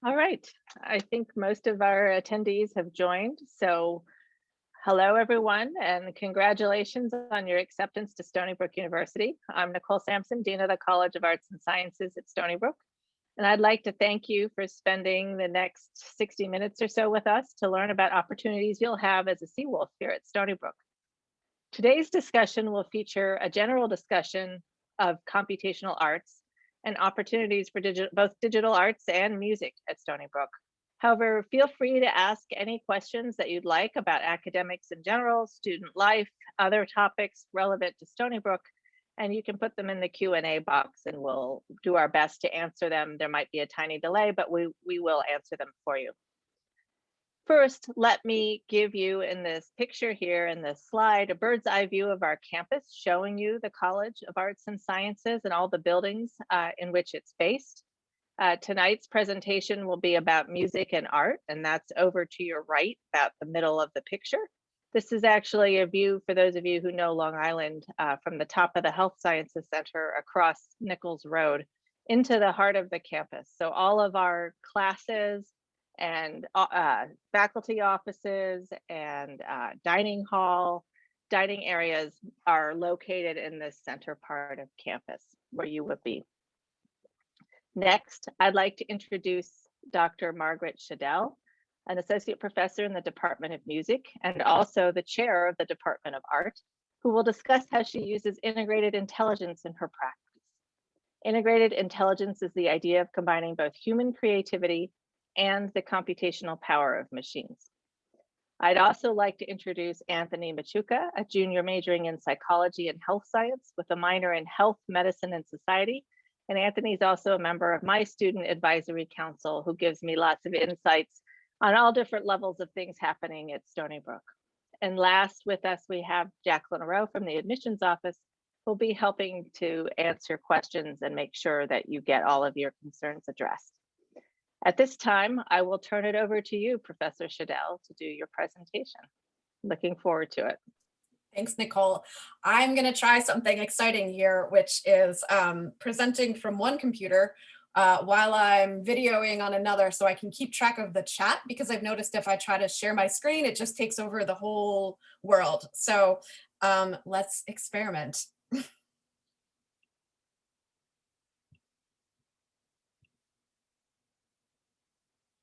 All right. I think most of our attendees have joined. So hello, everyone, and congratulations on your acceptance to Stony Brook University. I'm Nicole Sampson, Dean of the College of Arts and Sciences at Stony Brook. And I'd like to thank you for spending the next 60 minutes or so with us to learn about opportunities you'll have as a Seawolf here at Stony Brook. Today's discussion will feature a general discussion of computational arts and opportunities for both digital arts and music at Stony Brook. However, feel free to ask any questions that you'd like about academics in general, student life, other topics relevant to Stony Brook, and you can put them in the Q&A box and we'll do our best to answer them. There might be a tiny delay, but we will answer them for you. First, let me give you in this picture here in this slide a bird's eye view of our campus, showing you the College of Arts and Sciences and all the buildings in which it's based. Tonight's presentation will be about music and art, and that's over to your right, about the middle of the picture. This is actually a view for those of you who know Long Island from the top of the Health Sciences Center across Nichols Road into the heart of the campus. So all of our classes and faculty offices and dining areas are located in this center part of campus where you would be. Next, I'd like to introduce Dr. Margaret Chadell, an associate professor in the Department of Music and also the chair of the Department of Art, who will discuss how she uses integrated intelligence in her practice. Integrated intelligence is the idea of combining both human creativity and the computational power of machines. I'd also like to introduce Anthony Machuca, a junior majoring in psychology and health science with a minor in health, medicine, and society. And Anthony's also a member of my student advisory council who gives me lots of insights on all different levels of things happening at Stony Brook. And last with us, we have Jacqueline Rowe from the admissions office, who'll be helping to answer questions and make sure that you get all of your concerns addressed. At this time, I will turn it over to you, Professor Chadell, to do your presentation. Looking forward to it. Thanks, Nicole. I'm going to try something exciting here, which is presenting from one computer while I'm videoing on another so I can keep track of the chat, because I've noticed if I try to share my screen, it just takes over the whole world. So let's experiment.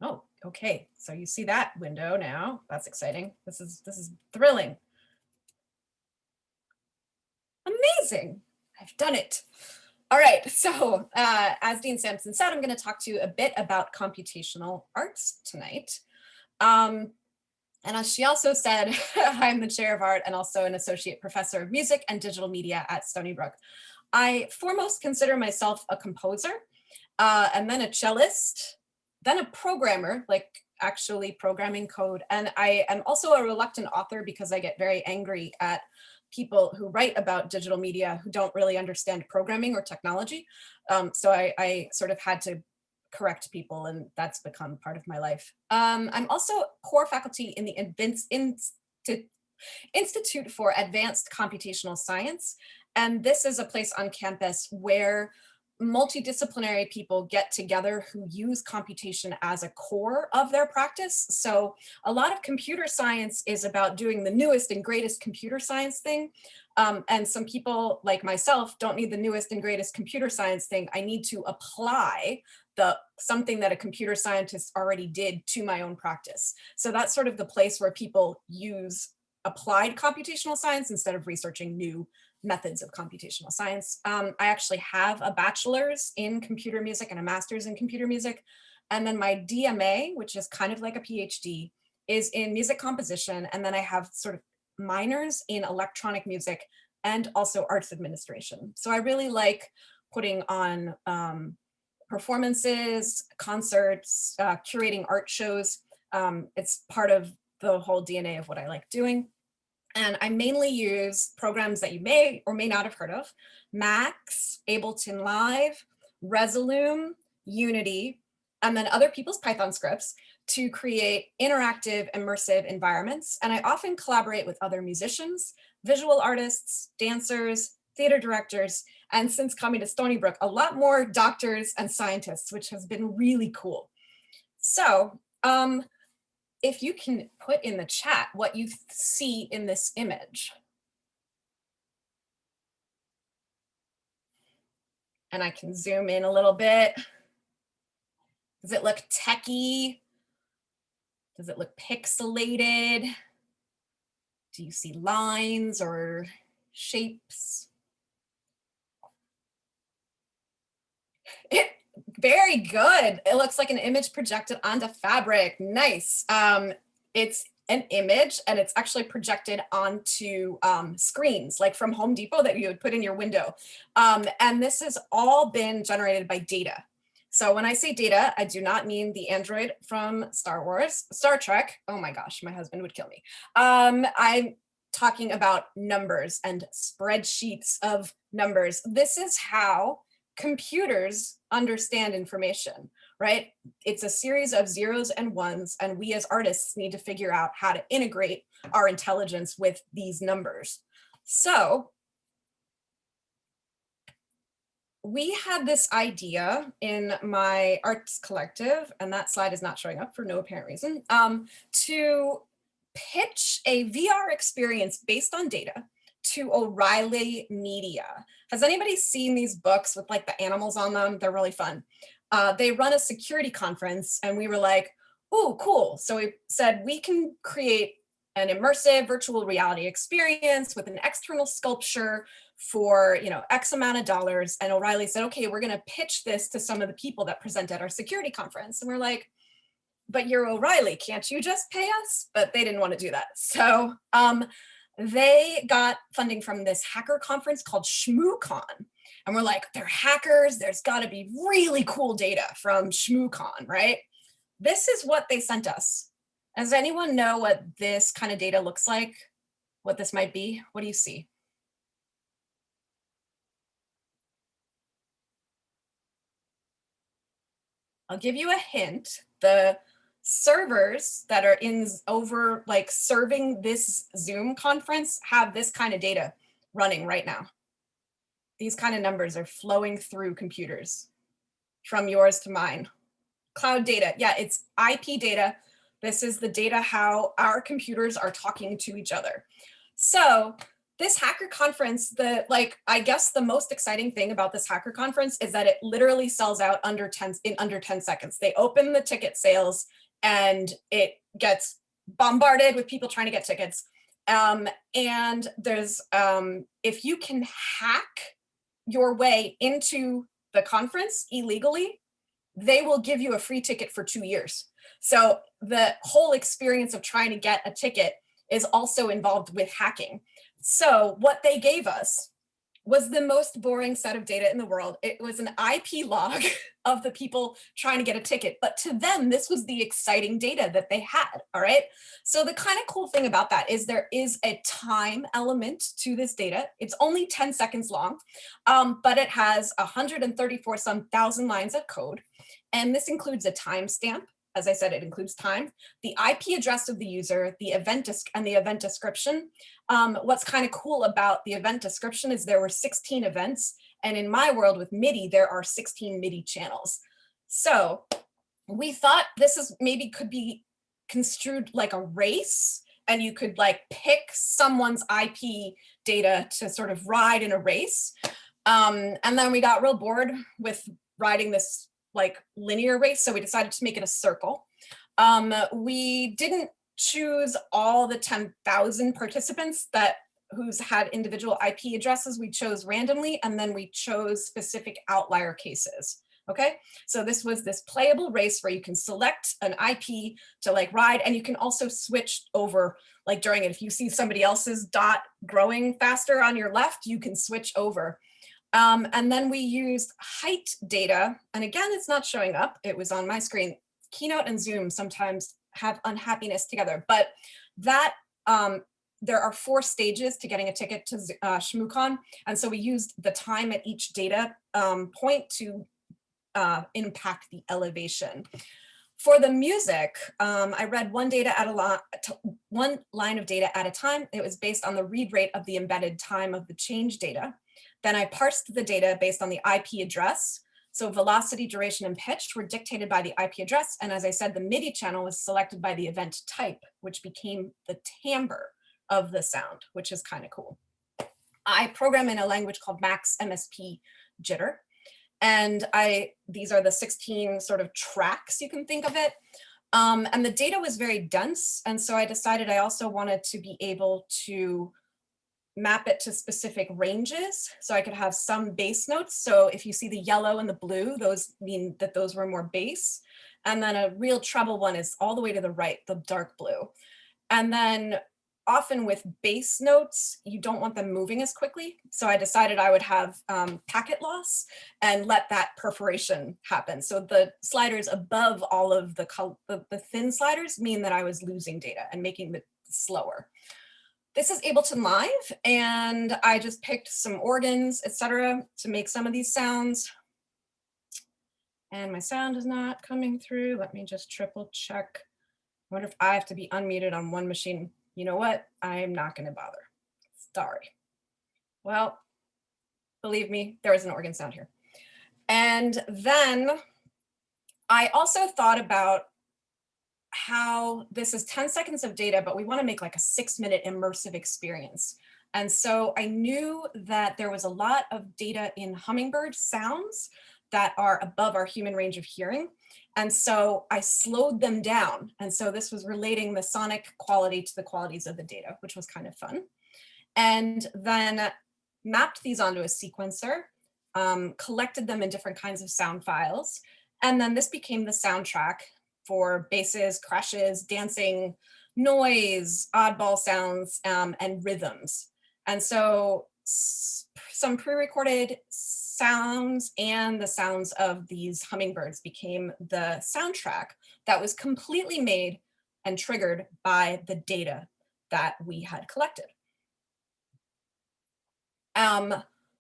Oh, okay. So you see that window now. That's exciting. This is thrilling. Amazing. I've done it. All right. So as Dean Sampson said, I'm going to talk to you a bit about computational arts tonight. And as she also said, I'm the chair of art and also an associate professor of music and digital media at Stony Brook. I foremost consider myself a composer and then a cellist, then a programmer, like actually programming code. And I am also a reluctant author because I get very angry at people who write about digital media who don't really understand programming or technology. So I sort of had to correct people, and that's become part of my life. I'm also core faculty in the Institute for Advanced Computational Science. And this is a place on campus where multidisciplinary people get together who use computation as a core of their practice. So a lot of computer science is about doing the newest and greatest computer science thing. And some people like myself don't need the newest and greatest computer science thing. I need to apply something that a computer scientist already did to my own practice. So that's sort of the place where people use applied computational science instead of researching new methods of computational science. I actually have a bachelor's in computer music and a master's in computer music. And then my DMA, which is kind of like a PhD, is in music composition. And then I have sort of minors in electronic music and also arts administration. So I really like putting on performances, concerts, curating art shows. It's part of the whole DNA of what I like doing. And I mainly use programs that you may or may not have heard of: Max, Ableton Live, Resolume, Unity, and then other people's Python scripts to create interactive, immersive environments. And I often collaborate with other musicians, visual artists, dancers, theater directors, and since coming to Stony Brook, a lot more doctors and scientists, which has been really cool. So if you can put in the chat what you see in this image. And I can zoom in a little bit. Does it look techy? Does it look pixelated? Do you see lines or shapes? Very good. It looks like an image projected onto fabric. Nice. It's an image and it's actually projected onto screens like from Home Depot that you would put in your window. And this has all been generated by data. So when I say data, I do not mean the android from Star Trek. Oh my gosh, my husband would kill me. I'm talking about numbers and spreadsheets of numbers. This is how computers understand information, right? It's a series of zeros and ones, and we as artists need to figure out how to integrate our intelligence with these numbers. So we had this idea in my arts collective, and that slide is not showing up for no apparent reason, to pitch a VR experience based on data to O'Reilly Media. Has anybody seen these books with like the animals on them? They're really fun. They run a security conference and we were like, oh, cool. So we said we can create an immersive virtual reality experience with an external sculpture for, you know, X amount of dollars. And O'Reilly said, okay, we're gonna pitch this to some of the people that present at our security conference. And we're like, but you're O'Reilly, can't you just pay us? But they didn't want to do that. So they got funding from this hacker conference called ShmooCon. And we're like, they're hackers, there's gotta be really cool data from ShmooCon, right? This is what they sent us. Does anyone know what this kind of data looks like? What this might be? What do you see? I'll give you a hint. The servers that are over like serving this Zoom conference have this kind of data running right now. These kind of numbers are flowing through computers from yours to mine. Cloud data, yeah, it's IP data. This is the data how our computers are talking to each other. So this hacker conference, I guess the most exciting thing about this hacker conference is that it literally sells out in under 10 seconds. They open the ticket sales and it gets bombarded with people trying to get tickets. And there's, if you can hack your way into the conference illegally, they will give you a free ticket for 2 years. So the whole experience of trying to get a ticket is also involved with hacking. So what they gave us was the most boring set of data in the world. It was an IP log of the people trying to get a ticket, but to them, this was the exciting data that they had, all right? So the kind of cool thing about that is there is a time element to this data. It's only 10 seconds long, but it has 134 some thousand lines of code. And this includes a timestamp. As I said, it includes time, the IP address of the user, the event and the event description. What's kind of cool about the event description is there were 16 events, and in my world with MIDI, there are 16 MIDI channels. So we thought this is maybe could be construed like a race, and you could like pick someone's IP data to sort of ride in a race. And then we got real bored with riding this like linear race, so we decided to make it a circle. We didn't choose all the 10,000 participants who's had individual IP addresses. We chose randomly, and then we chose specific outlier cases. Okay, so this was this playable race where you can select an IP to like ride, and you can also switch over like during it. If you see somebody else's dot growing faster on your left, you can switch over. And then we used height data. And again, it's not showing up. It was on my screen. Keynote and Zoom sometimes have unhappiness together, but that there are 4 stages to getting a ticket to ShmooCon. And so we used the time at each data point to impact the elevation. For the music, I read one line of data at a time. It was based on the read rate of the embedded time of the change data. Then I parsed the data based on the IP address. So velocity, duration, and pitch were dictated by the IP address. And as I said, the MIDI channel was selected by the event type, which became the timbre of the sound, which is kind of cool. I program in a language called Max MSP Jitter. And these are the 16 sort of tracks, you can think of it. And the data was very dense. And so I decided I also wanted to be able to map it to specific ranges. So I could have some bass notes. So if you see the yellow and the blue, those mean that those were more bass. And then a real treble one is all the way to the right, the dark blue. And then often with bass notes, you don't want them moving as quickly. So I decided I would have packet loss and let that perforation happen. So the sliders above all of the thin sliders mean that I was losing data and making it slower. This is Ableton Live, and I just picked some organs, etc., to make some of these sounds. And my sound is not coming through. Let me just triple check. I wonder if I have to be unmuted on one machine. You know what? I'm not going to bother. Sorry. Well, believe me, there is an organ sound here. And then I also thought about how this is 10 seconds of data, but we want to make like a 6-minute immersive experience. And so I knew that there was a lot of data in hummingbird sounds that are above our human range of hearing. And so I slowed them down. And so this was relating the sonic quality to the qualities of the data, which was kind of fun. And then mapped these onto a sequencer, collected them in different kinds of sound files. And then this became the soundtrack for basses, crashes, dancing, noise, oddball sounds, and rhythms. And so some pre-recorded sounds and the sounds of these hummingbirds became the soundtrack that was completely made and triggered by the data that we had collected.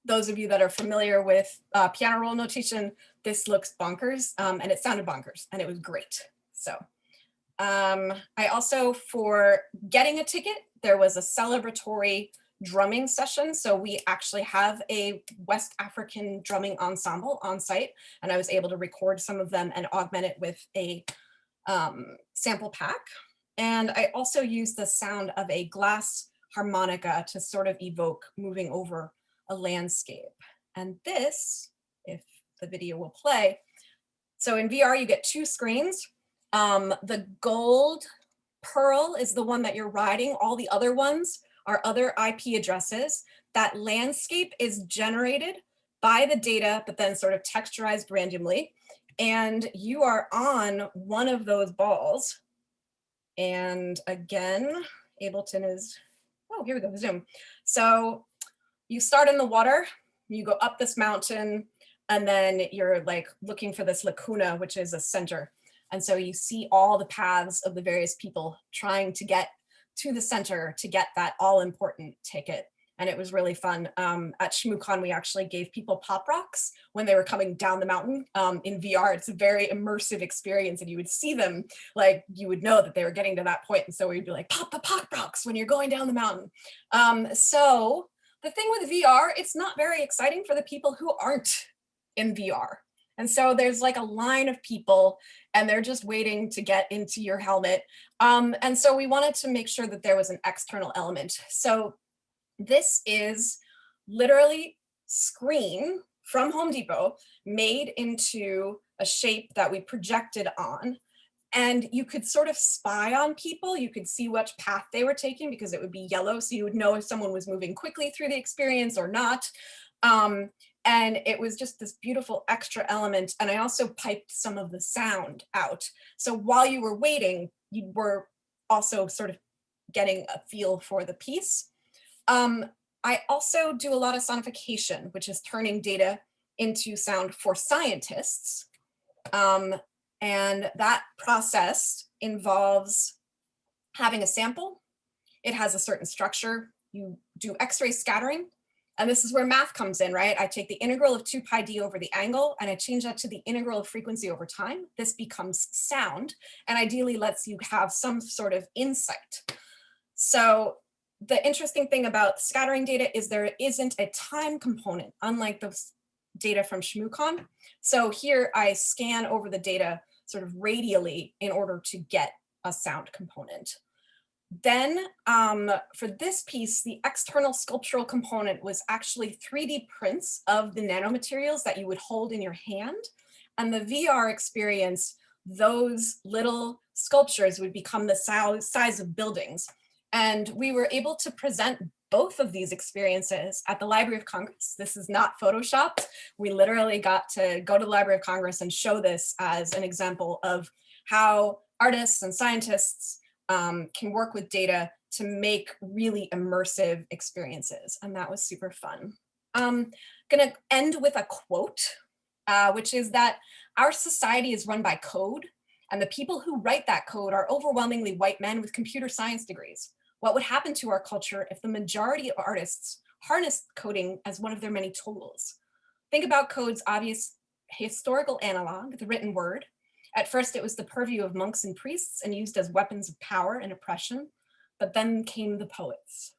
Those of you that are familiar with piano roll notation, this looks bonkers, and it sounded bonkers, and it was great. So I also, for getting a ticket, there was a celebratory drumming session. So we actually have a West African drumming ensemble on site, and I was able to record some of them and augment it with a sample pack. And I also used the sound of a glass harmonica to sort of evoke moving over a landscape. And this, if the video will play, so in VR you get 2 screens. The gold pearl is the one that you're riding. All the other ones are other IP addresses. That landscape is generated by the data, but then sort of texturized randomly. And you are on one of those balls. And again, Ableton is, oh, here we go, zoom. So you start in the water, you go up this mountain, and then you're like looking for this lacuna, which is a center. And so you see all the paths of the various people trying to get to the center to get that all important ticket. And it was really fun. At ShmooCon, we actually gave people pop rocks when they were coming down the mountain. In VR, it's a very immersive experience, and you would see them, like you would know that they were getting to that point. And so we'd be like, pop the pop rocks when you're going down the mountain. So the thing with VR, it's not very exciting for the people who aren't in VR. And so there's like a line of people and they're just waiting to get into your helmet. And so we wanted to make sure that there was an external element. So this is literally screen from Home Depot made into a shape that we projected on. And you could sort of spy on people. You could see which path they were taking because it would be yellow. So you would know if someone was moving quickly through the experience or not. And it was just this beautiful extra element. And I also piped some of the sound out. So while you were waiting, you were also sort of getting a feel for the piece. I also do a lot of sonification, which is turning data into sound for scientists. And that process involves having a sample. It has a certain structure. You do X-ray scattering. And this is where math comes in, right? I take the integral of 2 pi d over the angle and I change that to the integral of frequency over time. This becomes sound and ideally lets you have some sort of insight. So the interesting thing about scattering data is there isn't a time component, unlike the data from ShmooCon. So here I scan over the data sort of radially in order to get a sound component. Then for this piece, the external sculptural component was actually 3D prints of the nanomaterials that you would hold in your hand. And the VR experience, those little sculptures would become the size of buildings. And we were able to present both of these experiences at the Library of Congress. This is not photoshopped. We literally got to go to the Library of Congress and show this as an example of how artists and scientists can work with data to make really immersive experiences. And that was super fun. I'm gonna end with a quote, which is that our society is run by code, and the people who write that code are overwhelmingly white men with computer science degrees. What would happen to our culture if the majority of artists harnessed coding as one of their many tools? Think about code's obvious historical analog, the written word. At first, it was the purview of monks and priests and used as weapons of power and oppression, but then came the poets.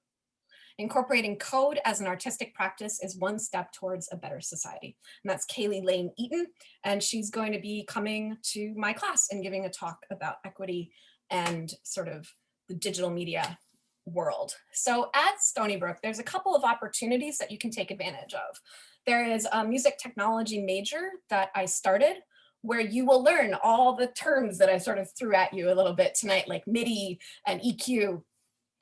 Incorporating code as an artistic practice is one step towards a better society. And that's Kaylee Lane Eaton, and she's going to be coming to my class and giving a talk about equity and sort of the digital media world. So at Stony Brook, there's a couple of opportunities that you can take advantage of. There is a music technology major that I started, where you will learn all the terms that I sort of threw at you a little bit tonight, like MIDI and EQ.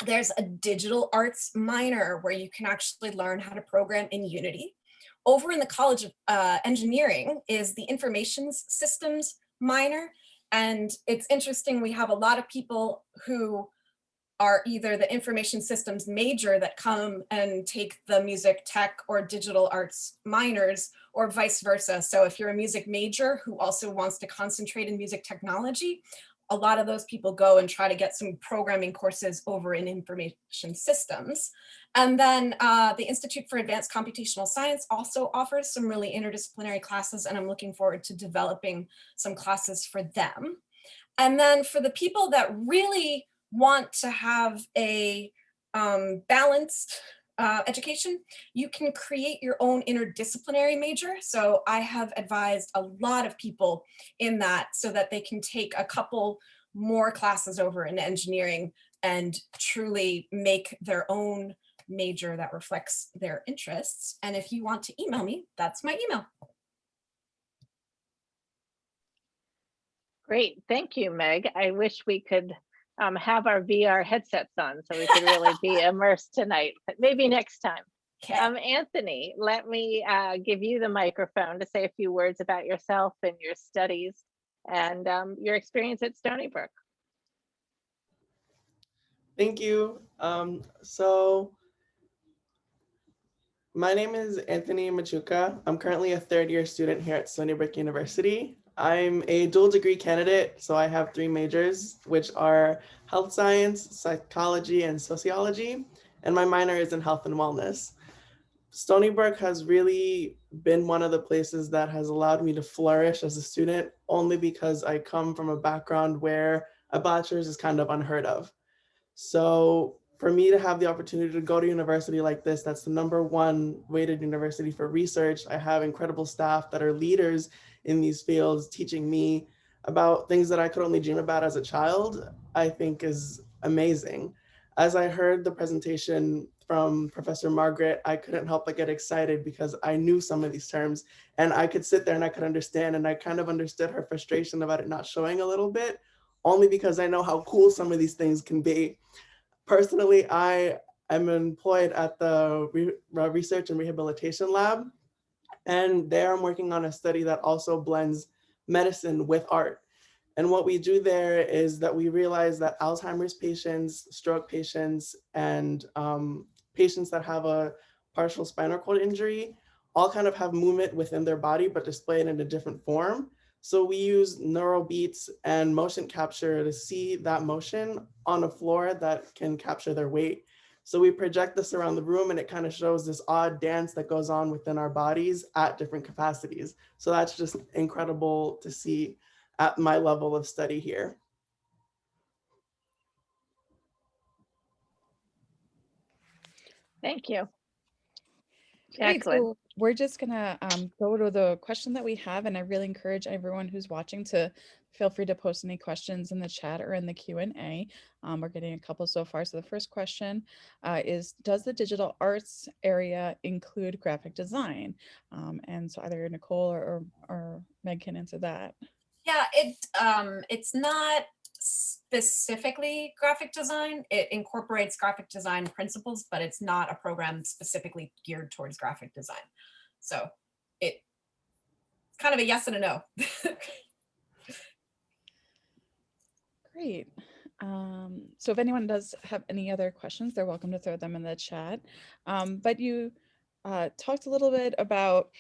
There's a digital arts minor where you can actually learn how to program in Unity. Over in the College of Engineering is the Information Systems minor. And it's interesting, we have a lot of people who are either the information systems major that come and take the music tech or digital arts minors, or vice versa. So if you're a music major who also wants to concentrate in music technology, a lot of those people go and try to get some programming courses over in information systems. And then the Institute for Advanced Computational Science also offers some really interdisciplinary classes, and I'm looking forward to developing some classes for them. And then for the people that really want to have a balanced education, you can create your own interdisciplinary major. So I have advised a lot of people in that so that they can take a couple more classes over in engineering and truly make their own major that reflects their interests. And if you want to email me, that's my email. Great, thank you, Meg. I wish we could have our VR headsets on so we could really be immersed tonight, but maybe next time. Okay. Anthony, let me give you the microphone to say a few words about yourself and your studies and your experience at Stony Brook. Thank you. So my name is Anthony Machuca. I'm currently a third-year student here at Stony Brook University. I'm a dual degree candidate, so I have 3 majors, which are health science, psychology, and sociology, and my minor is in health and wellness. Stony Brook has really been one of the places that has allowed me to flourish as a student, only because I come from a background where a bachelor's is kind of unheard of. So for me to have the opportunity to go to university like this, that's the #1 rated university for research. I have incredible staff that are leaders in these fields teaching me about things that I could only dream about as a child, I think is amazing. As I heard the presentation from Professor Margaret, I couldn't help but get excited because I knew some of these terms and I could sit there and I could understand, and I kind of understood her frustration about it not showing a little bit, only because I know how cool some of these things can be. Personally, I am employed at the Research and Rehabilitation Lab, and there I'm working on a study that also blends medicine with art. And what we do there is that we realize that Alzheimer's patients, stroke patients, and patients that have a partial spinal cord injury all kind of have movement within their body, but display it in a different form. So we use neural beats and motion capture to see that motion on a floor that can capture their weight. So we project this around the room and it kind of shows this odd dance that goes on within our bodies at different capacities. So that's just incredible to see at my level of study here. Thank you. Great. Jacqueline. So we're just gonna go to the question that we have, and I really encourage everyone who's watching to feel free to post any questions in the chat or in the Q&A. We're getting a couple so far. So the first question is, does the digital arts area include graphic design? And so either Nicole or Meg can answer that. Yeah, it's not specifically graphic design. It incorporates graphic design principles, but it's not a program specifically geared towards graphic design. So it's kind of a yes and a no. Great. So if anyone does have any other questions, they're welcome to throw them in the chat. But you talked a little bit about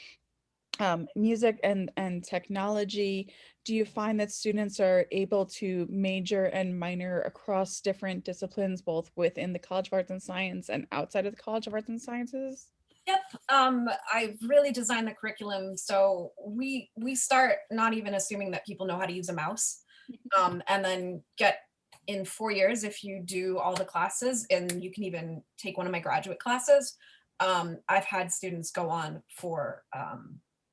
music and technology. Do you find that students are able to major and minor across different disciplines, both within the College of Arts and Science and outside of the College of Arts and Sciences? Yep, I've really designed the curriculum so we start not even assuming that people know how to use a mouse, and then get in 4 years if you do all the classes, and you can even take one of my graduate classes. I've had students go on for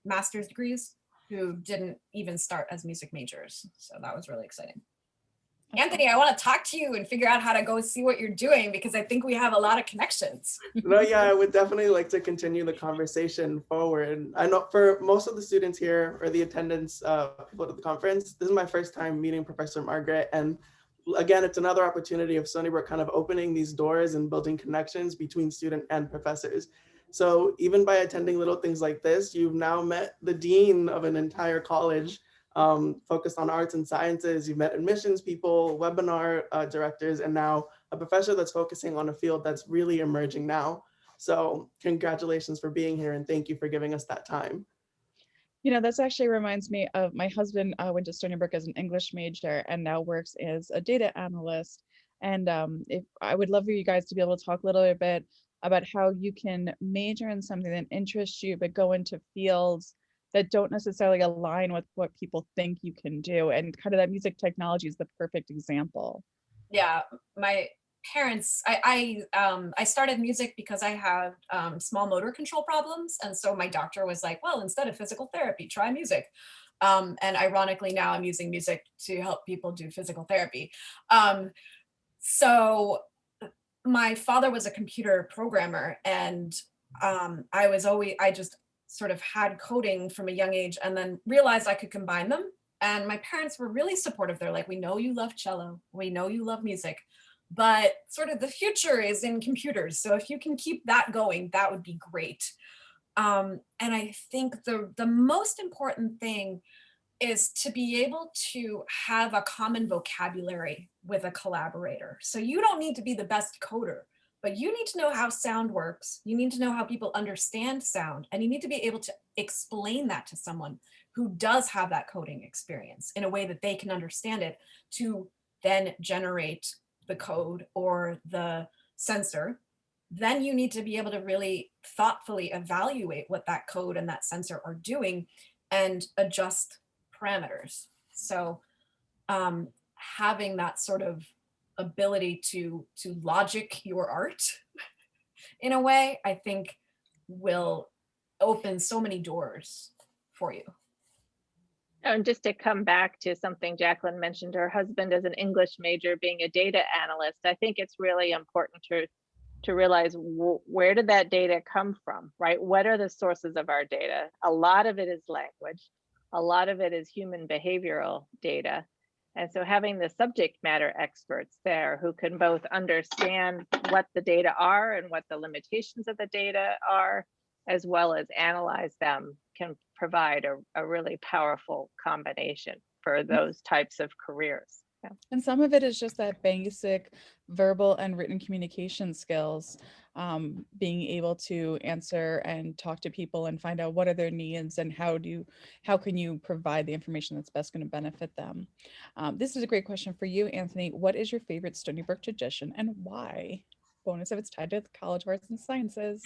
master's degrees who didn't even start as music majors, so that was really exciting. Anthony, I want to talk to you and figure out how to go see what you're doing, because I think we have a lot of connections. No, yeah, I would definitely like to continue the conversation forward. I know for most of the students here or the attendants, people at the conference, this is my first time meeting Professor Margaret. And again, it's another opportunity of Stony Brook kind of opening these doors and building connections between student and professors. So even by attending little things like this, you've now met the dean of an entire college focused on arts and sciences. You've met admissions people, webinar directors, and now a professor that's focusing on a field that's really emerging now. So congratulations for being here, and thank you for giving us that time. You know, this actually reminds me of my husband went to Stony Brook as an English major and now works as a data analyst. And if I would love for you guys to be able to talk a little bit about how you can major in something that interests you, but go into fields that don't necessarily align with what people think you can do. And kind of that music technology is the perfect example. Yeah, my parents, I started music because I have small motor control problems. And so my doctor was like, well, instead of physical therapy, try music. And ironically, now I'm using music to help people do physical therapy. So my father was a computer programmer, and I just sort of had coding from a young age, and then realized I could combine them. And my parents were really supportive. They're like, we know you love cello, we know you love music, but sort of the future is in computers. So if you can keep that going, that would be great. And I think the most important thing is to be able to have a common vocabulary with a collaborator. So you don't need to be the best coder, but you need to know how sound works. You need to know how people understand sound, and you need to be able to explain that to someone who does have that coding experience in a way that they can understand it, to then generate the code or the sensor. Then you need to be able to really thoughtfully evaluate what that code and that sensor are doing and adjust parameters. So having that sort of ability to logic your art in a way, I think will open so many doors for you. And just to come back to something Jacqueline mentioned, her husband as an English major being a data analyst, I think it's really important to realize where did that data come from, right? What are the sources of our data? A lot of it is language. A lot of it is human behavioral data. And so having the subject matter experts there who can both understand what the data are and what the limitations of the data are, as well as analyze them, can provide a really powerful combination for those types of careers. Yeah. And some of it is just that basic verbal and written communication skills, being able to answer and talk to people and find out what are their needs and how can you provide the information that's best going to benefit them. This is a great question for you, Anthony. What is your favorite Stony Brook tradition and why? Bonus if it's tied to the College of Arts and Sciences.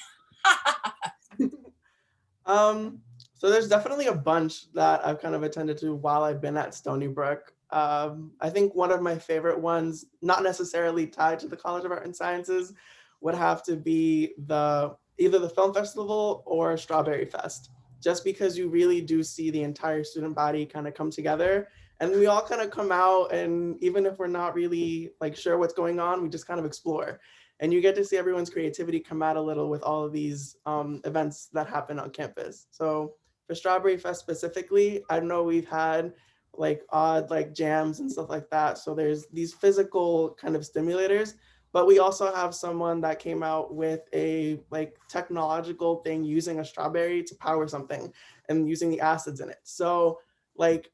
So there's definitely a bunch that I've kind of attended to while I've been at Stony Brook. I think one of my favorite ones, not necessarily tied to the College of Art and Sciences, would have to be the either the film festival or Strawberry Fest, just because you really do see the entire student body kind of come together. And we all kind of come out, and even if we're not really like sure what's going on, we just kind of explore. And you get to see everyone's creativity come out a little with all of these events that happen on campus. So for Strawberry Fest specifically, I know we've had like odd like jams and stuff like that. So there's these physical kind of stimulators, but we also have someone that came out with a like technological thing using a strawberry to power something and using the acids in it. So like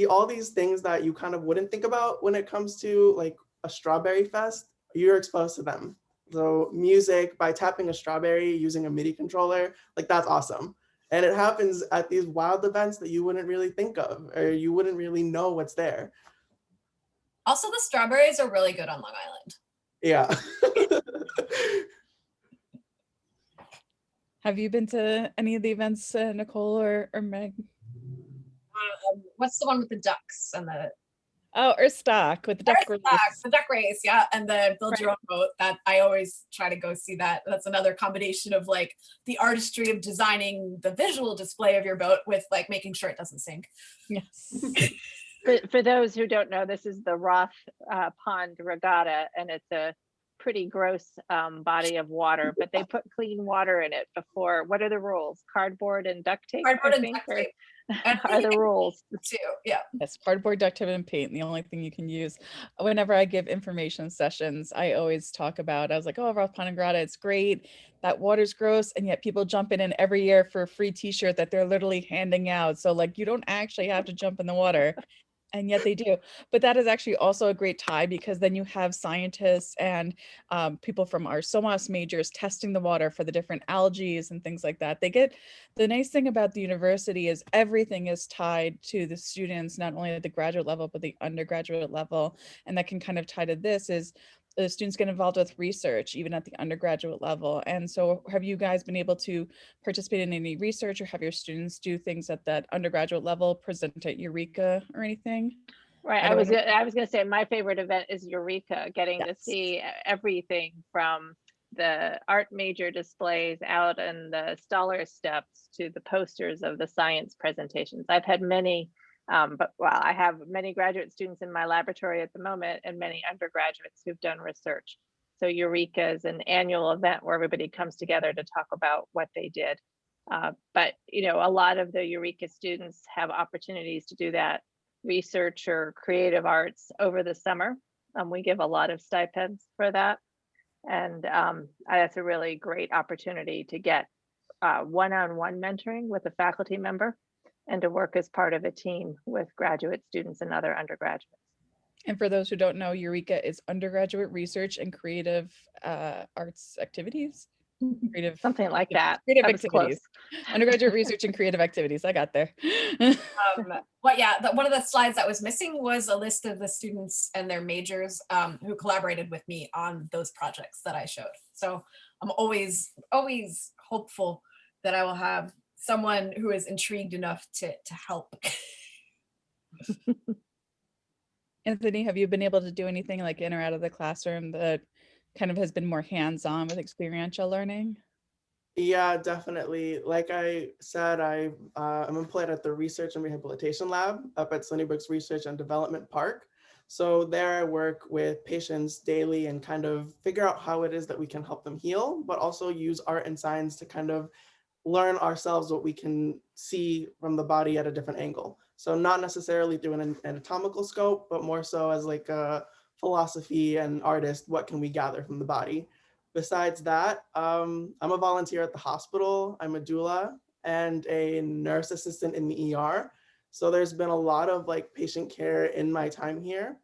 all these things that you kind of wouldn't think about when it comes to like a Strawberry Fest, you're exposed to them. So music by tapping a strawberry using a MIDI controller, like that's awesome. And it happens at these wild events that you wouldn't really think of, or you wouldn't really know what's there. Also, the strawberries are really good on Long Island. Yeah. Have you been to any of the events, Nicole or Meg? What's the one with the ducks and the Oh, or Stock with the duck race. The duck race, yeah, and the build your own boat. That I always try to go see that. That's another combination of like the artistry of designing the visual display of your boat with like making sure it doesn't sink. Yes. For those who don't know, this is the Roth Pond Regatta, and it's a pretty gross body of water, but they put clean water in it before. What are the rules? Cardboard and duct tape, Cardboard I and think, duct tape. are the rules. Too, yeah. Yes, cardboard, duct tape, and paint, the only thing you can use. Whenever I give information sessions, I always talk about, I was like, oh, Roth Pond and Regatta, it's great. That water's gross, and yet people jump in every year for a free t-shirt that they're literally handing out. So like, you don't actually have to jump in the water. And yet they do. But that is actually also a great tie, because then you have scientists and people from our SOMAS majors testing the water for the different algae and things like that. The nice thing about the university is everything is tied to the students, not only at the graduate level, but the undergraduate level. And that can kind of tie to this is the students get involved with research, even at the undergraduate level. And so have you guys been able to participate in any research, or have your students do things at that undergraduate level, present at Eureka or anything? Right. I was going to say my favorite event is Eureka, getting to see everything from the art major displays out in the Stoller steps to the posters of the science presentations. I've had many, I have many graduate students in my laboratory at the moment, and many undergraduates who've done research. So Eureka is an annual event where everybody comes together to talk about what they did. But you know, a lot of the Eureka students have opportunities to do that research or creative arts over the summer. We give a lot of stipends for that. And that's a really great opportunity to get one-on-one mentoring with a faculty member and to work as part of a team with graduate students and other undergraduates. And for those who don't know, Eureka is undergraduate research and creative arts activities. Something like that. Creative activities. Undergraduate research and creative activities. I got there. Well, yeah, one of the slides that was missing was a list of the students and their majors who collaborated with me on those projects that I showed. So I'm always hopeful that I will have someone who is intrigued enough to help. Anthony, have you been able to do anything like in or out of the classroom that kind of has been more hands-on with experiential learning? Yeah, definitely. Like I said, I'm employed at the Research and Rehabilitation Lab up at Stony Brook's Research and Development Park. So there I work with patients daily and kind of figure out how it is that we can help them heal, but also use art and science to kind of learn ourselves what we can see from the body at a different angle. So not necessarily through an anatomical scope, but more so as like a philosophy and artist, what can we gather from the body? Besides that, I'm a volunteer at the hospital. I'm a doula and a nurse assistant in the ER. So there's been a lot of like patient care in my time here.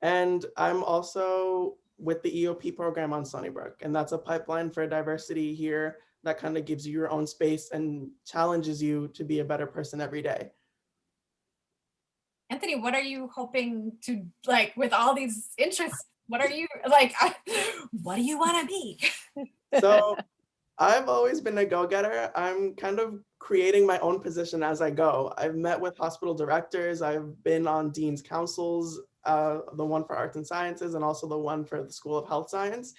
And I'm also with the EOP program on Stony Brook, and that's a pipeline for diversity here that kind of gives you your own space and challenges you to be a better person every day. Anthony, what are you hoping to, like, with all these interests, what are you, like, what do you want to be? So I've always been a go-getter. I'm kind of creating my own position as I go. I've met with hospital directors. I've been on dean's councils, the one for arts and sciences and also the one for the School of Health Science.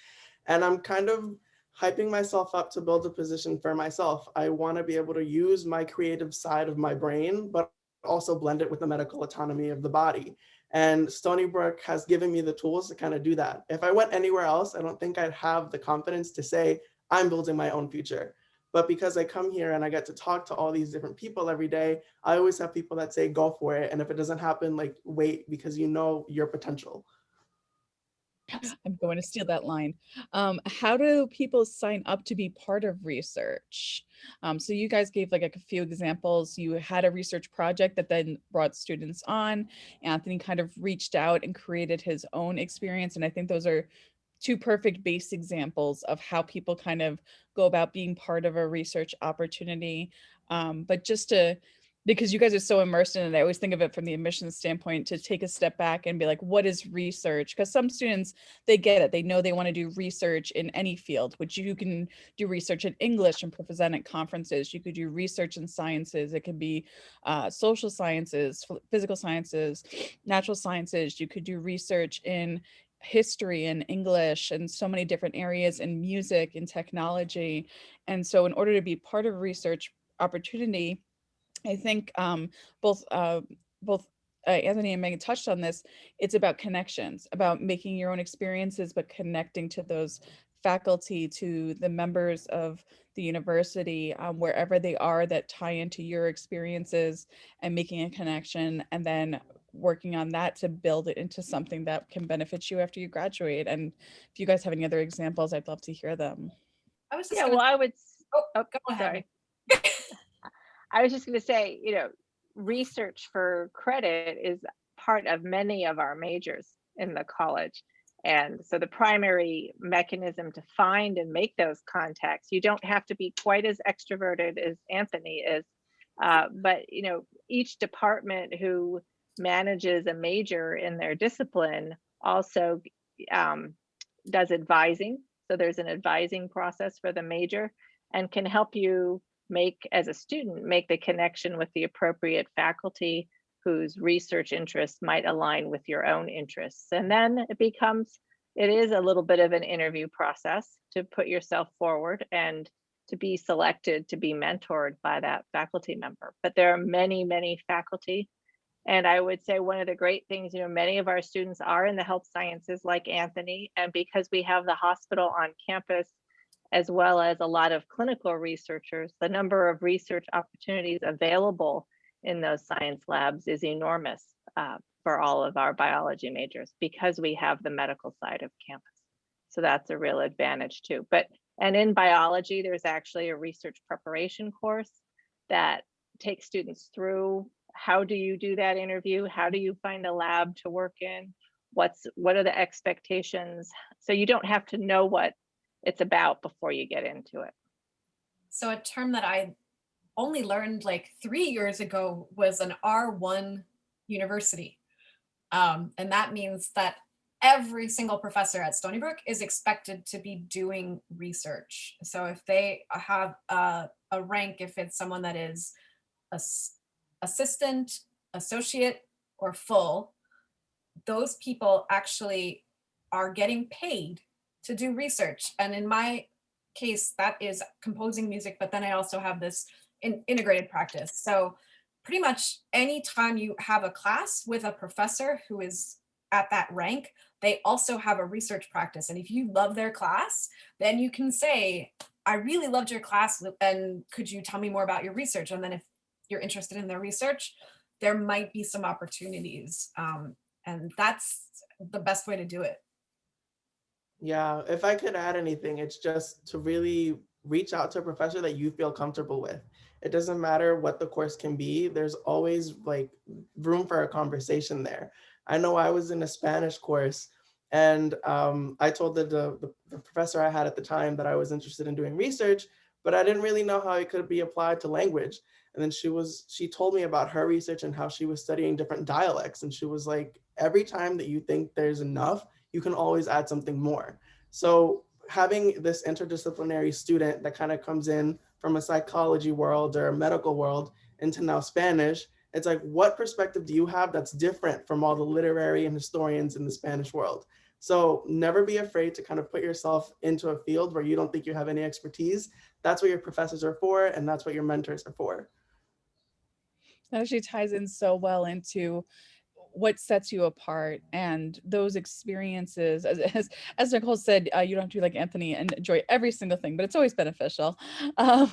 And I'm kind of hyping myself up to build a position for myself. I want to be able to use my creative side of my brain, but also blend it with the medical autonomy of the body. And Stony Brook has given me the tools to kind of do that. If I went anywhere else, I don't think I'd have the confidence to say, I'm building my own future. But because I come here and I get to talk to all these different people every day, I always have people that say, go for it. And if it doesn't happen, like, wait, because you know your potential. I'm going to steal that line. How do people sign up to be part of research? So you guys gave like a few examples. You had a research project that then brought students on. Anthony kind of reached out and created his own experience. And I think those are two perfect base examples of how people kind of go about being part of a research opportunity. But just to, because you guys are so immersed in it, I always think of it from the admissions standpoint, to take a step back and be like, what is research? Because some students, they get it. They know they want to do research in any field, which you can do research in English and present at conferences. You could do research in sciences. It could be social sciences, physical sciences, natural sciences. You could do research in history and English and so many different areas, in music and technology. And so in order to be part of a research opportunity, I think both Anthony and Megan touched on this. It's about connections, about making your own experiences, but connecting to those faculty, to the members of the university, wherever they are, that tie into your experiences, and making a connection, and then working on that to build it into something that can benefit you after you graduate. And if you guys have any other examples, I'd love to hear them. I was just Yeah, gonna, well, I would, oh, oh, go ahead. sorry. I was just going to say, research for credit is part of many of our majors in the college. And so the primary mechanism to find and make those contacts, you don't have to be quite as extroverted as Anthony is, but each department who manages a major in their discipline also does advising. So there's an advising process for the major, and can help you as a student, make the connection with the appropriate faculty whose research interests might align with your own interests. And then it is a little bit of an interview process to put yourself forward and to be selected to be mentored by that faculty member. But there are many, many faculty. And I would say one of the great things, many of our students are in the health sciences like Anthony, and because we have the hospital on campus, as well as a lot of clinical researchers, the number of research opportunities available in those science labs is enormous for all of our biology majors, because we have the medical side of campus. So that's a real advantage too. And in biology, there's actually a research preparation course that takes students through, how do you do that interview? How do you find a lab to work in? What are the expectations? So you don't have to know what it's about before you get into it. So a term that I only learned like 3 years ago was an R1 university. And that means that every single professor at Stony Brook is expected to be doing research. So if they have a rank, if it's someone that is assistant, associate, or full, those people actually are getting paid to do research. And in my case, that is composing music, but then I also have this integrated practice. So pretty much anytime you have a class with a professor who is at that rank, they also have a research practice. And if you love their class, then you can say, I really loved your class, and could you tell me more about your research? And then if you're interested in their research, there might be some opportunities. And that's the best way to do it. Yeah, if I could add anything, it's just to really reach out to a professor that you feel comfortable with. It doesn't matter what the course can be. There's always like room for a conversation there. I know I was in a Spanish course, and I told the professor I had at the time that I was interested in doing research, but I didn't really know how it could be applied to language. And then she told me about her research and how she was studying different dialects. And she was like, every time that you think there's enough, you can always add something more. So having this interdisciplinary student that kind of comes in from a psychology world or a medical world into now Spanish, it's like, what perspective do you have that's different from all the literary and historians in the Spanish world? So never be afraid to kind of put yourself into a field where you don't think you have any expertise. That's what your professors are for, and that's what your mentors are for. That actually ties in so well into what sets you apart and those experiences. As Nicole said, you don't have to be like Anthony and enjoy every single thing, but it's always beneficial. Um,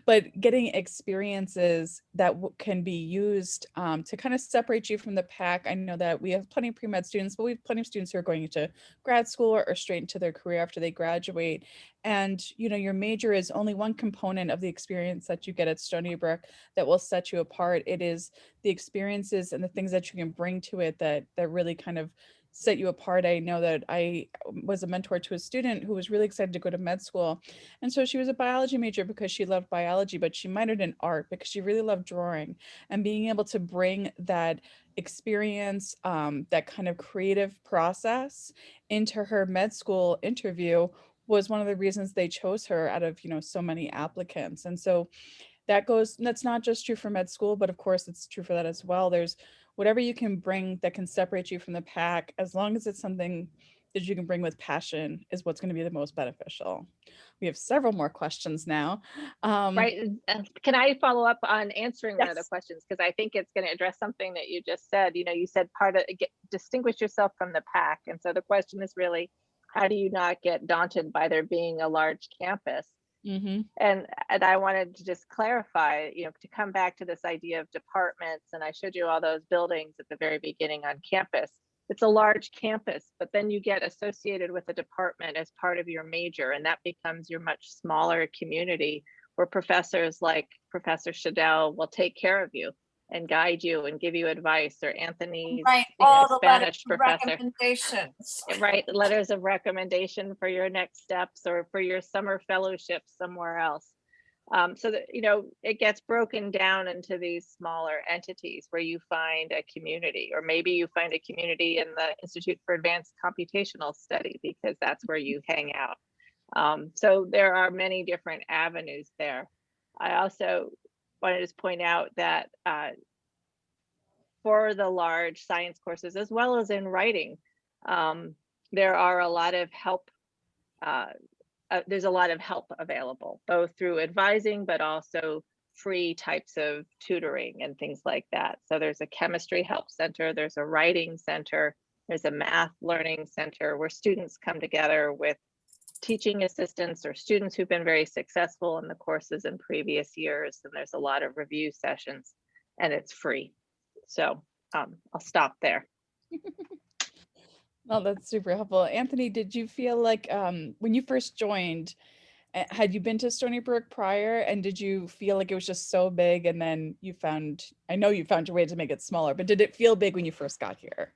but getting experiences that can be used to kind of separate you from the pack. I know that we have plenty of pre-med students, but we have plenty of students who are going into grad school or straight into their career after they graduate. And your major is only one component of the experience that you get at Stony Brook that will set you apart. It is the experiences and the things that you can bring to it that really kind of set you apart. I know that I was a mentor to a student who was really excited to go to med school. And so she was a biology major because she loved biology, but she minored in art because she really loved drawing. And being able to bring that experience, that kind of creative process into her med school interview was one of the reasons they chose her out of, so many applicants. And so that's not just true for med school, but of course it's true for that as well. There's whatever you can bring that can separate you from the pack, as long as it's something that you can bring with passion, is what's going to be the most beneficial. We have several more questions now. Right. Can I follow up on answering one of the Yes. questions? Because I think it's going to address something that you just said. You said distinguish yourself from the pack. And so the question is really, how do you not get daunted by there being a large campus? Mm-hmm. And I wanted to just clarify, to come back to this idea of departments, and I showed you all those buildings at the very beginning on campus. It's a large campus, but then you get associated with a department as part of your major, and that becomes your much smaller community where professors like Professor Chadell will take care of you and guide you and give you advice, or Anthony's Right, all the letters Spanish of professor. Recommendations. Right, letters of recommendation for your next steps or for your summer fellowship somewhere else. So that, it gets broken down into these smaller entities where you find a community, or maybe you find a community in the Institute for Advanced Computational Study because that's where you hang out. So there are many different avenues there. I also want to just point out that for the large science courses, as well as in writing, there are a lot of help. There's a lot of help available, both through advising, but also free types of tutoring and things like that. So there's a chemistry help center, there's a writing center, there's a math learning center where students come together with teaching assistants or students who've been very successful in the courses in previous years. And there's a lot of review sessions, and it's free. So I'll stop there. Oh, that's super helpful. Anthony, did you feel like when you first joined, had you been to Stony Brook prior, and did you feel like it was just so big, and then I know you found your way to make it smaller, but did it feel big when you first got here?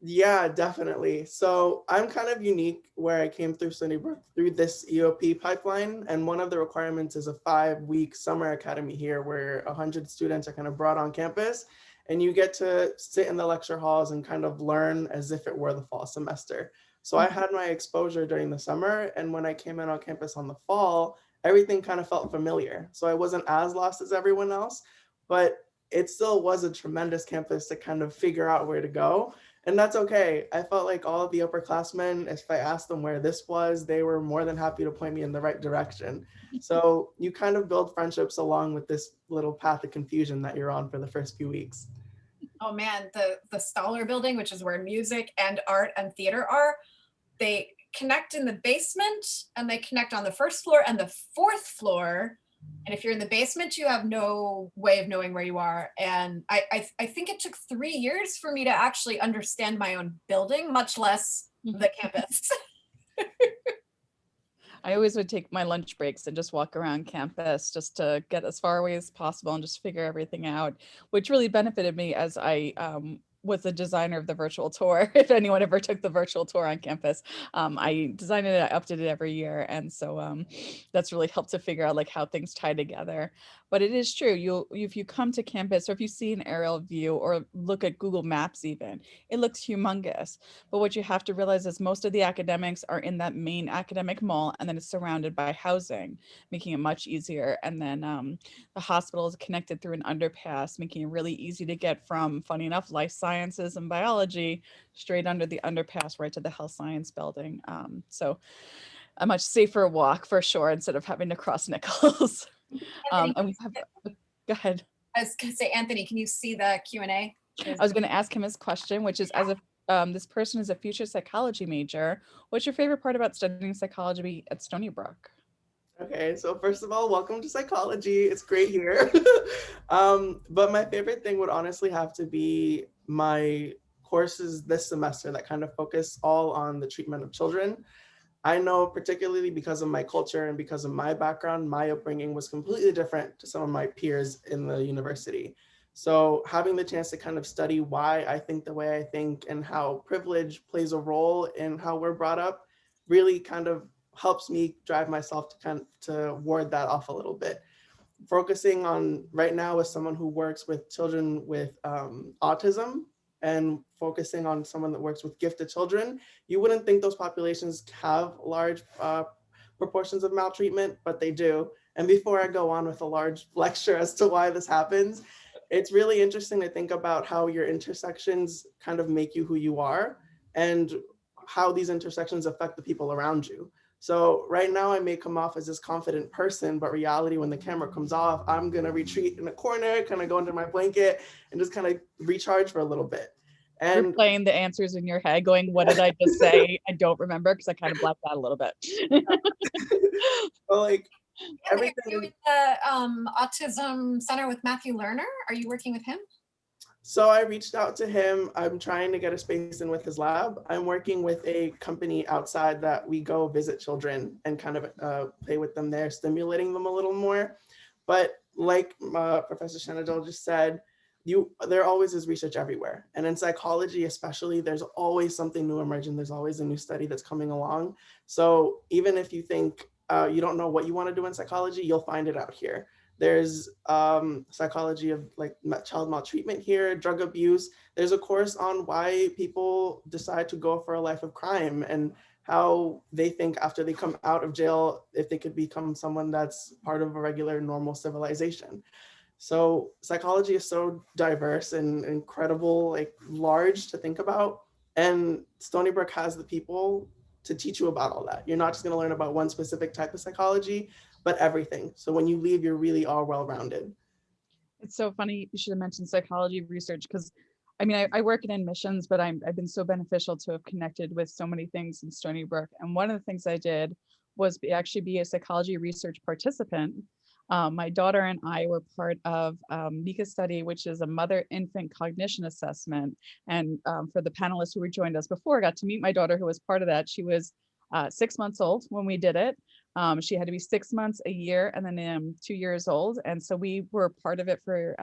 Yeah, definitely. So I'm kind of unique where I came through Stony Brook through this EOP pipeline. And one of the requirements is a 5-week summer academy here where 100 students are kind of brought on campus, and you get to sit in the lecture halls and kind of learn as if it were the fall semester. So I had my exposure during the summer, and when I came in on campus on the fall, everything kind of felt familiar. So I wasn't as lost as everyone else, but it still was a tremendous campus to kind of figure out where to go. And that's okay. I felt like all of the upperclassmen, if I asked them where this was, they were more than happy to point me in the right direction. So you kind of build friendships along with this little path of confusion that you're on for the first few weeks. Oh man, the Stoller building, which is where music and art and theater are, they connect in the basement and they connect on the first floor and the fourth floor. And if you're in the basement, you have no way of knowing where you are. And I think it took 3 years for me to actually understand my own building, much less the campus. I always would take my lunch breaks and just walk around campus just to get as far away as possible and just figure everything out, which really benefited me as I was the designer of the virtual tour. If anyone ever took the virtual tour on campus, I designed it, I updated it every year. And so that's really helped to figure out like how things tie together. But it is true. If you come to campus, or if you see an aerial view or look at Google Maps even, it looks humongous. But what you have to realize is most of the academics are in that main academic mall, and then it's surrounded by housing, making it much easier. And then the hospital is connected through an underpass, making it really easy to get from, funny enough, life sciences and biology straight under the underpass right to the health science building. So a much safer walk for sure, instead of having to cross Nichols. And we have, go ahead. I was going to say, Anthony, can you see the Q&A? I was going to ask him his question, which is, as this person is a future psychology major, what's your favorite part about studying psychology at Stony Brook? Okay, so first of all, welcome to psychology. It's great here. But my favorite thing would honestly have to be my courses this semester that kind of focus all on the treatment of children. I know, particularly because of my culture and because of my background, my upbringing was completely different to some of my peers in the university. So having the chance to kind of study why I think the way I think and how privilege plays a role in how we're brought up really kind of helps me drive myself to ward that off a little bit. Focusing on right now as someone who works with children with autism, and focusing on someone that works with gifted children, you wouldn't think those populations have large proportions of maltreatment, but they do. And before I go on with a large lecture as to why this happens, it's really interesting to think about how your intersections kind of make you who you are, and how these intersections affect the people around you. So right now I may come off as this confident person, but reality, when the camera comes off, I'm gonna retreat in a corner, kind of go under my blanket and just kind of recharge for a little bit. And you're playing the answers in your head going, what did I just say? I don't remember, because I kind of blacked out a little bit. well, like Anthony, are you in the Autism Center with Matthew Lerner? Are you working with him? So I reached out to him. I'm trying to get a space in with his lab. I'm working with a company outside that we go visit children and kind of play with them there, stimulating them a little more. But like Professor Chadell just said, there always is research everywhere. And in psychology especially, there's always something new emerging. There's always a new study that's coming along. So even if you think you don't know what you want to do in psychology, you'll find it out here. There's psychology of like child maltreatment here, drug abuse. There's a course on why people decide to go for a life of crime and how they think after they come out of jail, if they could become someone that's part of a regular, normal civilization. So psychology is so diverse and incredible, like large to think about. And Stony Brook has the people to teach you about all that. You're not just going to learn about one specific type of psychology, but everything. So when you leave, you're really all well-rounded. It's so funny you should have mentioned psychology research, because I mean, I work in admissions, but I've been so beneficial to have connected with so many things in Stony Brook. And one of the things I did was actually be a psychology research participant. My daughter and I were part of MICA study, which is a mother-infant cognition assessment. And for the panelists who were joined us before, I got to meet my daughter who was part of that. She was 6 months old when we did it. She had to be 6 months, a year, and then 2 years old. And so we were part of it for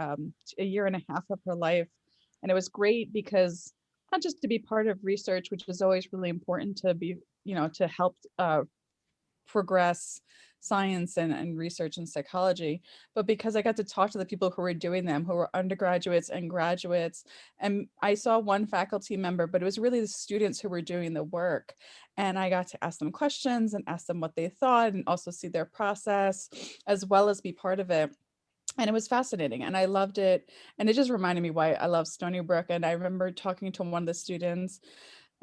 a year and a half of her life. And it was great because not just to be part of research, which is always really important to be, to help progress science and research and psychology, but because I got to talk to the people who were doing them, who were undergraduates and graduates. And I saw one faculty member, but it was really the students who were doing the work. And I got to ask them questions and ask them what they thought, and also see their process as well as be part of it. And it was fascinating and I loved it. And it just reminded me why I love Stony Brook. And I remember talking to one of the students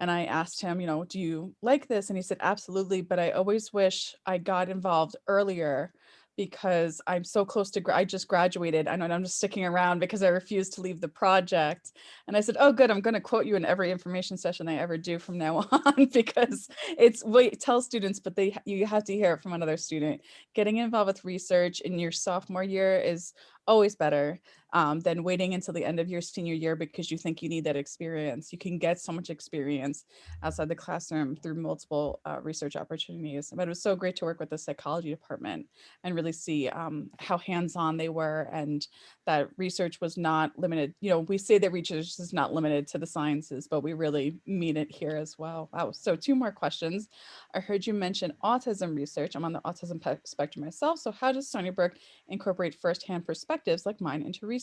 and I asked him, do you like this? And he said, absolutely. But I always wish I got involved earlier because I'm so close to, I just graduated. I know I'm just sticking around because I refused to leave the project. And I said, oh, good. I'm going to quote you in every information session I ever do from now on, because it's what you tell students, but you have to hear it from another student. Getting involved with research in your sophomore year is always better than waiting until the end of your senior year because you think you need that experience. You can get so much experience outside the classroom through multiple research opportunities. But it was so great to work with the psychology department and really see how hands-on they were, and that research was not limited. You know, we say that research is not limited to the sciences, but we really mean it here as well. Wow. So 2 more questions. I heard you mention autism research. I'm on the autism spectrum myself. So how does Stony Brook incorporate firsthand perspectives like mine into research?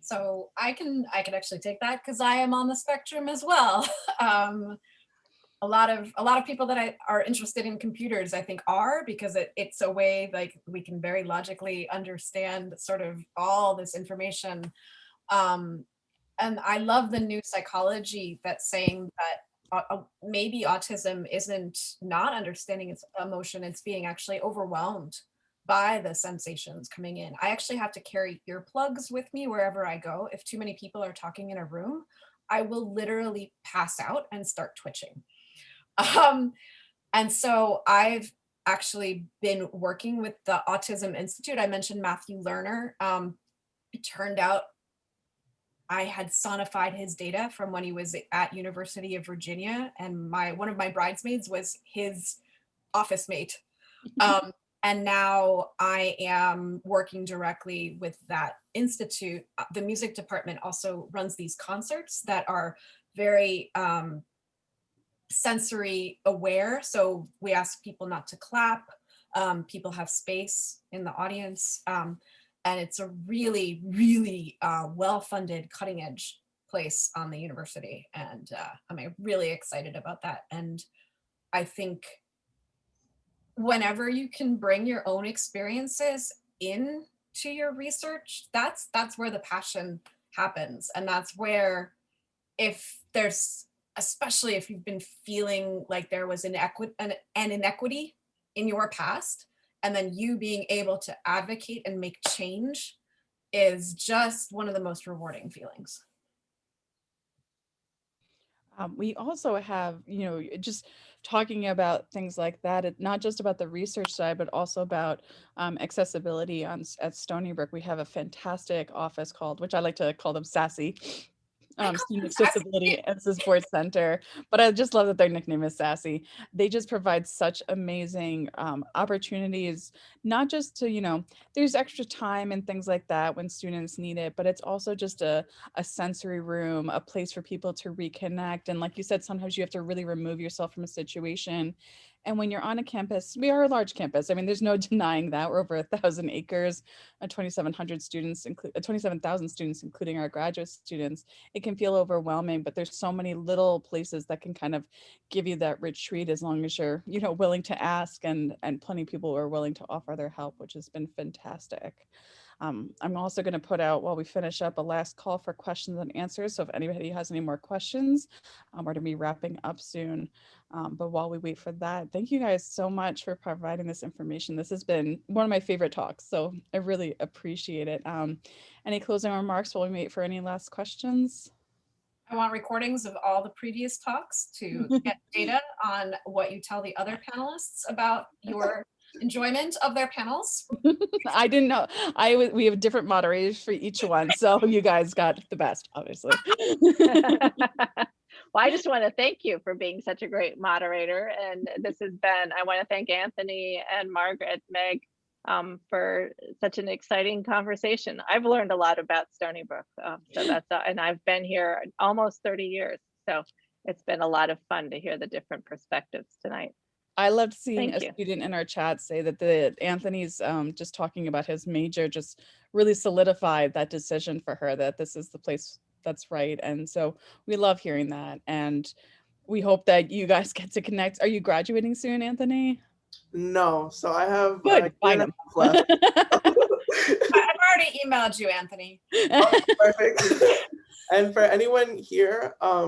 So I can actually take that because I am on the spectrum as well. A lot of people that are interested in computers, I think, are, because it's a way like we can very logically understand sort of all this information. And I love the new psychology that's saying that maybe autism isn't not understanding its emotion, it's being actually overwhelmed by the sensations coming in. I actually have to carry earplugs with me wherever I go. If too many people are talking in a room, I will literally pass out and start twitching. And so I've actually been working with the Autism Institute. I mentioned Matthew Lerner. It turned out I had sonified his data from when he was at University of Virginia, and one of my bridesmaids was his office mate. And now I am working directly with that institute. The music department also runs these concerts that are very sensory aware. So we ask people not to clap. People have space in the audience. And it's a really, really well-funded, cutting-edge place on the university. And I'm really excited about that. And I think whenever you can bring your own experiences in to your research, that's where the passion happens. And that's where, if there's, especially if you've been feeling like there was an inequity in your past, and then you being able to advocate and make change is just one of the most rewarding feelings. We also have, just talking about things like that, not just about the research side, but also about accessibility at Stony Brook. We have a fantastic office called, which I like to call them Sassy, Student Accessibility and Support Center, but I just love that their nickname is Sassy. They just provide such amazing opportunities, not just to, there's extra time and things like that when students need it, but it's also just a sensory room, a place for people to reconnect. And like you said, sometimes you have to really remove yourself from a situation. And when you're on a campus, we are a large campus. I mean, there's no denying that. We're over 1,000 acres, 2,700 students, 27,000 students, including our graduate students. It can feel overwhelming, but there's so many little places that can kind of give you that retreat as long as you're, willing to ask, and plenty of people are willing to offer their help, which has been fantastic. I'm also going to put out, while we finish up, a last call for questions and answers. So if anybody has any more questions, we're going to be wrapping up soon. But while we wait for that, thank you guys so much for providing this information. This has been one of my favorite talks, so I really appreciate it. Any closing remarks while we wait for any last questions? I want recordings of all the previous talks to get data on what you tell the other panelists about your enjoyment of their panels. I didn't know. We have different moderators for each one, so you guys got the best, obviously. Well, I just want to thank you for being such a great moderator. And this has been, I want to thank Anthony and Margaret, Meg, for such an exciting conversation. I've learned a lot about Stony Brook. So that's, and I've been here almost 30 years. So it's been a lot of fun to hear the different perspectives tonight. I loved seeing a student in our chat say that Anthony's just talking about his major just really solidified that decision for her, that this is the place that's right. And so we love hearing that. And we hope that you guys get to connect. Are you graduating soon, Anthony? No, so I have Good. Find him. left. I've already emailed you, Anthony. Oh, perfect. And for anyone here, I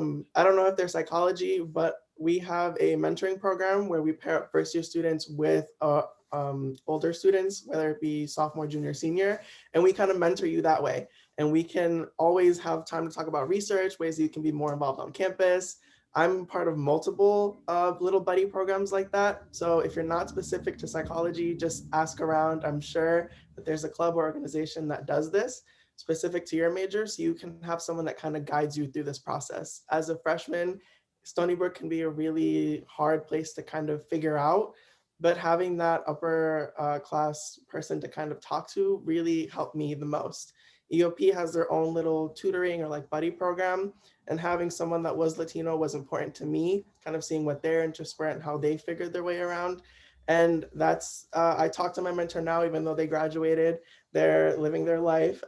don't know if they're psychology, but we have a mentoring program where we pair up first year students with older students, whether it be sophomore, junior, senior, and we kind of mentor you that way. And we can always have time to talk about research, ways that you can be more involved on campus. I'm part of multiple little buddy programs like that. So if you're not specific to psychology, just ask around. I'm sure that there's a club or organization that does this specific to your major, so you can have someone that kind of guides you through this process. As a freshman, Stony Brook can be a really hard place to kind of figure out, but having that upper class person to kind of talk to really helped me the most. EOP has their own little tutoring or like buddy program, and having someone that was Latino was important to me, kind of seeing what their interests were and how they figured their way around. And that's, I talk to my mentor now, even though they graduated, they're living their life.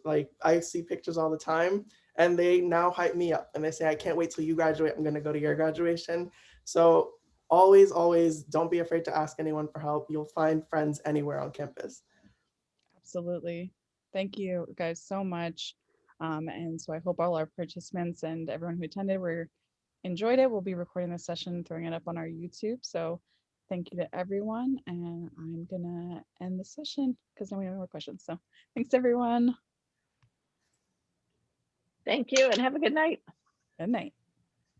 Like I see pictures all the time, and they now hype me up and they say, I can't wait till you graduate. I'm going to go to your graduation. So always don't be afraid to ask anyone for help. You'll find friends anywhere on campus. Absolutely. Thank you guys so much. And so I hope all our participants and everyone who attended enjoyed it. We'll be recording this session, throwing it up on our YouTube. So thank you to everyone. And I'm gonna end the session because now we have more questions. So thanks everyone. Thank you and have a good night. Good night.